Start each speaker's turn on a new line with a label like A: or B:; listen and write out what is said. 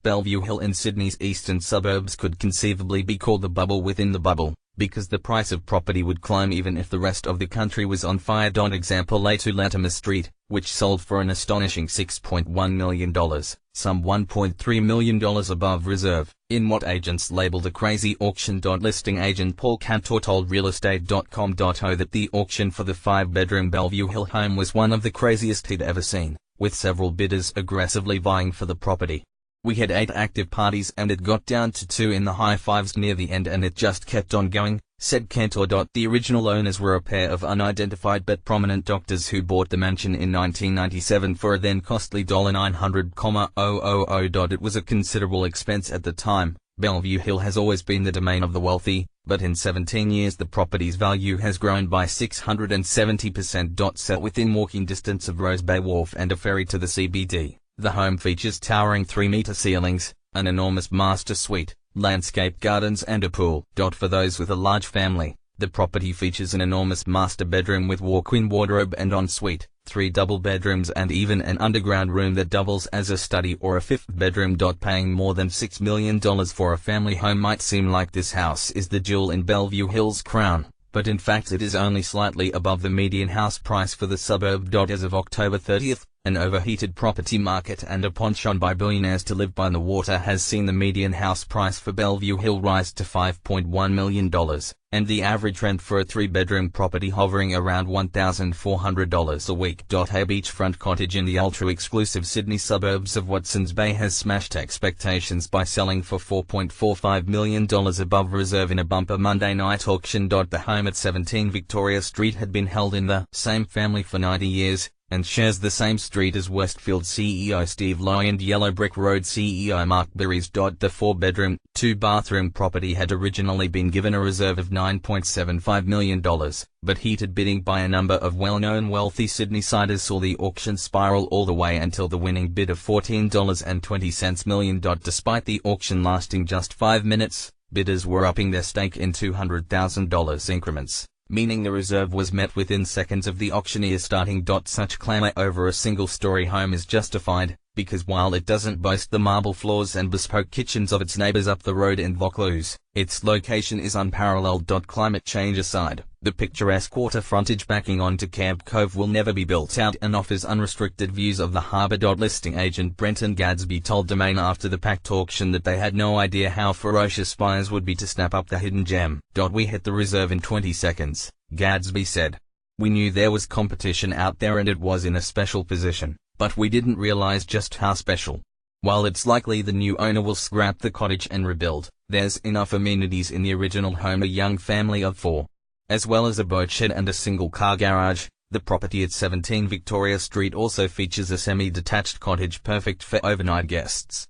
A: Bellevue Hill in Sydney's eastern suburbs could conceivably be called the bubble within the bubble, because the price of property would climb even if the rest of the country was on fire. Example A2 Latimer Street, which sold for an astonishing $6.1 million, some $1.3 million above reserve, in what agents labeled a crazy auction. Listing agent Paul Cantor told realestate.com.au that the auction for the 5-bedroom Bellevue Hill home was one of the craziest he'd ever seen, with several bidders aggressively vying for the property. We had 8 active parties and it got down to 2 in the high fives near the end and it just kept on going, said Cantor. The original owners were a pair of unidentified but prominent doctors who bought the mansion in 1997 for a then costly $900,000. It was a considerable expense at the time. Bellevue Hill has always been the domain of the wealthy, but in 17 years the property's value has grown by 670%. Set within walking distance of Rose Bay Wharf and a ferry to the CBD. The home features towering 3-meter ceilings, an enormous master suite, landscape gardens and a pool. For those with a large family, the property features an enormous master bedroom with walk-in wardrobe and ensuite, 3 double bedrooms and even an underground room that doubles as a study or a 5th bedroom. Paying more than $6 million for a family home might seem like this house is the jewel in Bellevue Hill's crown, but in fact it is only slightly above the median house price for the suburb. As of October 30th, an overheated property market and a penchant by billionaires to live by the water has seen the median house price for Bellevue Hill rise to $5.1 million, and the average rent for a 3-bedroom property hovering around $1,400 a week. A beachfront cottage in the ultra-exclusive Sydney suburbs of Watsons Bay has smashed expectations by selling for $4.45 million above reserve in a bumper Monday night auction. The home at 17 Victoria Street had been held in the same family for 90 years, and shares the same street as Westfield CEO Steve Lowe and Yellow Brick Road CEO Mark Berries. The 4-bedroom, 2-bathroom property had originally been given a reserve of $9.75 million, but heated bidding by a number of well-known wealthy Sydneysiders saw the auction spiral all the way until the winning bid of $14.20 million. Despite the auction lasting just 5 minutes, bidders were upping their stake in $200,000 increments, meaning the reserve was met within seconds of the auctioneer starting. Such clamor over a single-story home is justified, because while it doesn't boast the marble floors and bespoke kitchens of its neighbors up the road in Vaucluse, its location is unparalleled. Climate change aside, the picturesque water frontage backing onto Camp Cove will never be built out and offers unrestricted views of the harbour. Listing agent Brenton Gadsby told Domain after the packed auction that they had no idea how ferocious buyers would be to snap up the hidden gem. We hit the reserve in 20 seconds, Gadsby said. We knew there was competition out there and it was in a special position, but we didn't realize just how special. While it's likely the new owner will scrap the cottage and rebuild, there's enough amenities in the original home. A young family of 4, as well as a boat shed and a single-car garage. The property at 17 Victoria Street also features a semi-detached cottage perfect for overnight guests.